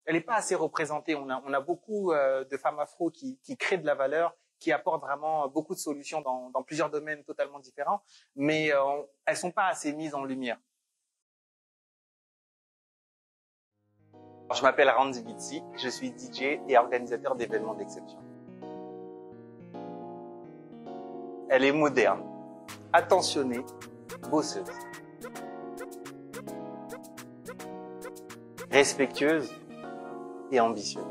Elle n'est pas assez représentée. On a beaucoup de femmes afro qui créent de la valeur, qui apportent vraiment beaucoup de solutions dans plusieurs domaines totalement différents, mais elles sont pas assez mises en lumière. Alors, je m'appelle Randy Bitsi, je suis DJ et organisateur d'événements d'exception. Elle est moderne, attentionnée, bosseuse, respectueuse et ambitieuse.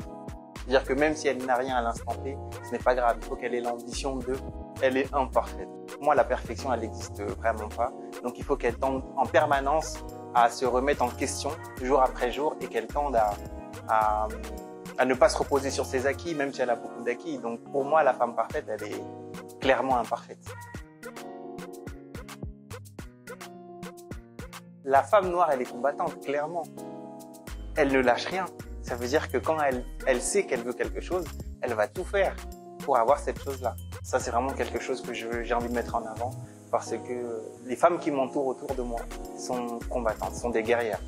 C'est-à-dire que même si elle n'a rien à l'instant T, ce n'est pas grave, il faut qu'elle ait l'ambition de... Elle est imparfaite. Pour moi, la perfection, elle n'existe vraiment pas. Donc, il faut qu'elle tende en permanence à se remettre en question jour après jour et qu'elle tende à ne pas se reposer sur ses acquis, même si elle a beaucoup d'acquis. Donc, pour moi, la femme parfaite, elle est clairement imparfaite. La femme noire, elle est combattante, clairement. Elle ne lâche rien. Ça veut dire que quand elle sait qu'elle veut quelque chose, elle va tout faire pour avoir cette chose-là. Ça, c'est vraiment quelque chose que j'ai envie de mettre en avant parce que les femmes qui m'entourent autour de moi sont combattantes, sont des guerrières.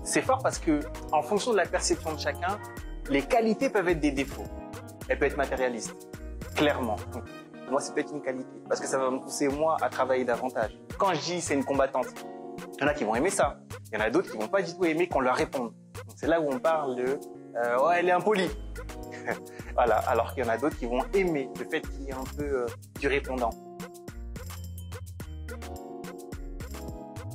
C'est fort parce que, en fonction de la perception de chacun, les qualités peuvent être des défauts. Elle peut être matérialiste, clairement. Moi, c'est peut-être une qualité parce que ça va me pousser, moi, à travailler davantage. Quand je dis c'est une combattante, il y en a qui vont aimer ça. Il y en a d'autres qui vont pas du tout aimer qu'on leur réponde. C'est là où on parle de oh, elle est impolie. Voilà. Alors qu'il y en a d'autres qui vont aimer le fait qu'il y ait un peu du répondant.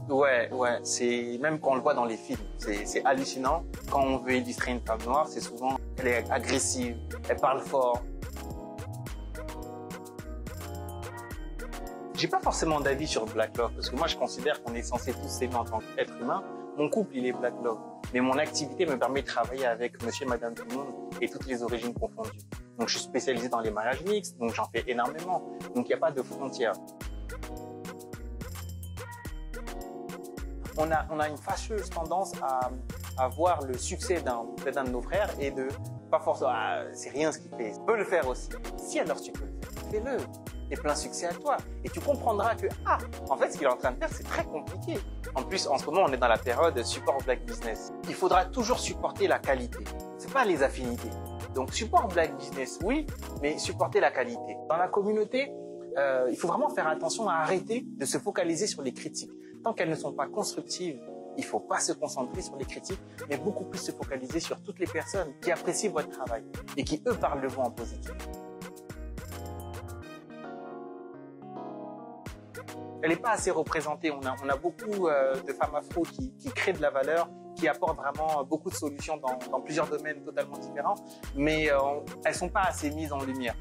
Ouais. C'est même quand on le voit dans les films, c'est hallucinant. Quand on veut illustrer une femme noire, c'est souvent elle est agressive, elle parle fort. J'ai pas forcément d'avis sur Black Love parce que moi je considère qu'on est censé tous s'aimer en tant qu'être humain. Mon couple il est Black Love, mais mon activité me permet de travailler avec monsieur, madame, tout le monde et toutes les origines confondues. Donc je suis spécialisé dans les mariages mixtes, donc j'en fais énormément. Donc il n'y a pas de frontières. On a une fâcheuse tendance à voir le succès d'un de nos frères et de pas forcément c'est rien ce qu'il fait. Tu peux le faire aussi. Si alors tu peux le faire, fais-le. Et plein succès à toi. Et tu comprendras que, en fait, ce qu'il est en train de faire, c'est très compliqué. En plus, en ce moment, on est dans la période support black business. Il faudra toujours supporter la qualité. C'est pas les affinités. Donc, support black business, oui, mais supporter la qualité. Dans la communauté, il faut vraiment faire attention à arrêter de se focaliser sur les critiques. Tant qu'elles ne sont pas constructives, il faut pas se concentrer sur les critiques, mais beaucoup plus se focaliser sur toutes les personnes qui apprécient votre travail et qui, eux, parlent de vous en positif. Elle n'est pas assez représentée. On a beaucoup de femmes afro qui créent de la valeur, qui apportent vraiment beaucoup de solutions dans plusieurs domaines totalement différents, mais elles sont pas assez mises en lumière.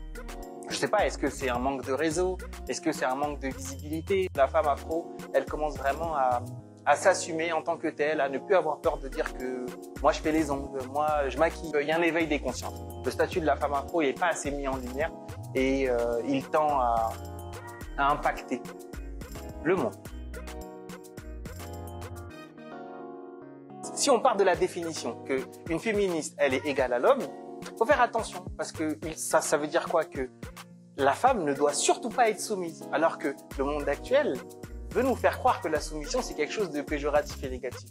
Je sais pas, est-ce que c'est un manque de réseau? Est-ce que c'est un manque de visibilité? La femme afro, elle commence vraiment à s'assumer en tant que telle, à ne plus avoir peur de dire que moi je fais les ongles, moi je maquille. Il y a un éveil des consciences. Le statut de la femme afro n'est pas assez mis en lumière et il tend à impacter le monde. Si on part de la définition qu'une féministe, elle est égale à l'homme, il faut faire attention parce que ça veut dire quoi? Que la femme ne doit surtout pas être soumise, alors que le monde actuel veut nous faire croire que la soumission, c'est quelque chose de péjoratif et négatif.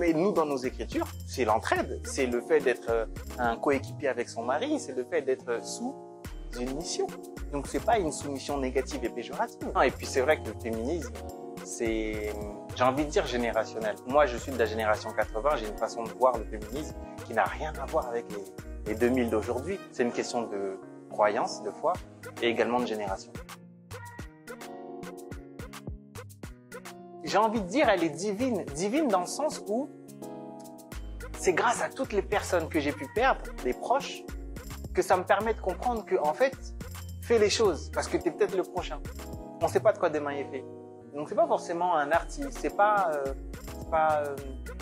Mais nous, dans nos écritures, c'est l'entraide, c'est le fait d'être un coéquipier avec son mari, c'est le fait d'être sous une mission. Donc c'est pas une soumission négative et péjorative. Et puis c'est vrai que le féminisme, c'est, j'ai envie de dire générationnel. Moi je suis de la génération 80, j'ai une façon de voir le féminisme qui n'a rien à voir avec les 2000 d'aujourd'hui. C'est une question de croyance, de foi et également de génération. J'ai envie de dire elle est divine. Divine dans le sens où c'est grâce à toutes les personnes que j'ai pu perdre, les proches, que ça me permet de comprendre que, en fait, fais les choses, parce que tu es peut-être le prochain. On ne sait pas de quoi demain est fait. Donc, c'est pas forcément un artiste, c'est pas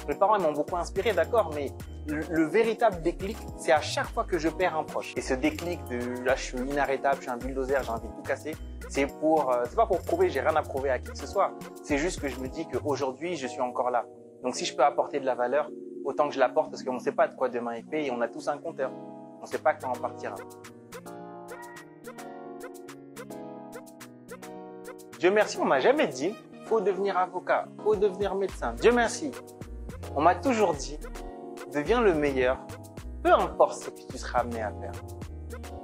mes parents m'ont beaucoup inspiré, d'accord, mais le véritable déclic, c'est à chaque fois que je perds un proche. Et ce déclic de, là, je suis inarrêtable, je suis un bulldozer, j'ai envie de tout casser, c'est pas pour prouver, j'ai rien à prouver à qui que ce soit. C'est juste que je me dis qu'aujourd'hui, je suis encore là. Donc, si je peux apporter de la valeur, autant que je l'apporte, parce qu'on ne sait pas de quoi demain est fait et on a tous un compteur. On ne sait pas quand on partira. Dieu merci, on m'a jamais dit, faut devenir avocat, faut devenir médecin. Dieu merci. On m'a toujours dit, deviens le meilleur, peu importe ce que tu seras amené à faire.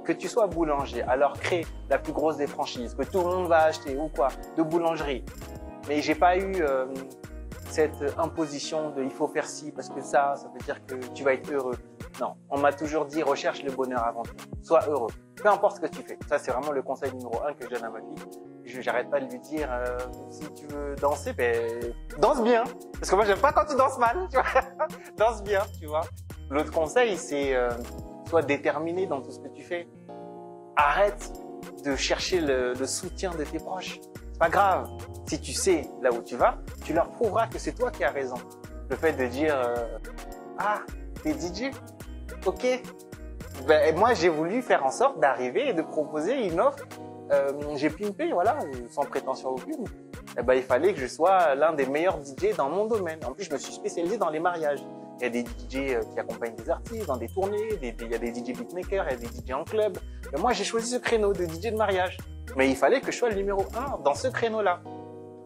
Que tu sois boulanger, alors crée la plus grosse des franchises, que tout le monde va acheter ou quoi, de boulangerie. Mais j'ai pas eu cette imposition de il faut faire ci parce que ça veut dire que tu vas être heureux. Non, on m'a toujours dit recherche le bonheur avant tout, sois heureux, peu importe ce que tu fais. Ça c'est vraiment le conseil numéro 1 que je donne à ma fille. J'arrête pas de lui dire si tu veux danser, ben danse bien, parce que moi j'aime pas quand tu danses mal, tu vois. Danse bien, tu vois. L'autre conseil c'est sois déterminé dans tout ce que tu fais. Arrête de chercher le soutien de tes proches. C'est pas grave. Si tu sais là où tu vas, tu leur prouveras que c'est toi qui as raison. Le fait de dire ah, t'es DJ, ok. Ben, moi j'ai voulu faire en sorte d'arriver et de proposer une offre. J'ai pimpé, voilà, sans prétention aucune. Eh ben, il fallait que je sois l'un des meilleurs DJ dans mon domaine. En plus, je me suis spécialisé dans les mariages. Il y a des DJ qui accompagnent des artistes dans des tournées, il y a des DJ beatmakers, il y a des DJ en club. Et moi, j'ai choisi ce créneau de DJ de mariage. Mais il fallait que je sois le numéro 1 dans ce créneau-là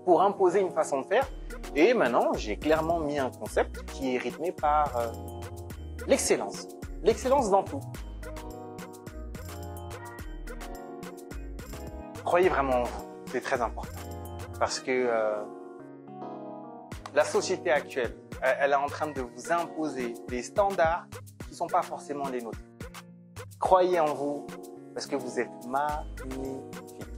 pour imposer une façon de faire. Et maintenant, j'ai clairement mis un concept qui est rythmé par l'excellence. L'excellence dans tout. Croyez vraiment en vous, c'est très important. Parce que la société actuelle, elle est en train de vous imposer des standards qui ne sont pas forcément les nôtres. Croyez en vous, parce que vous êtes magnifique.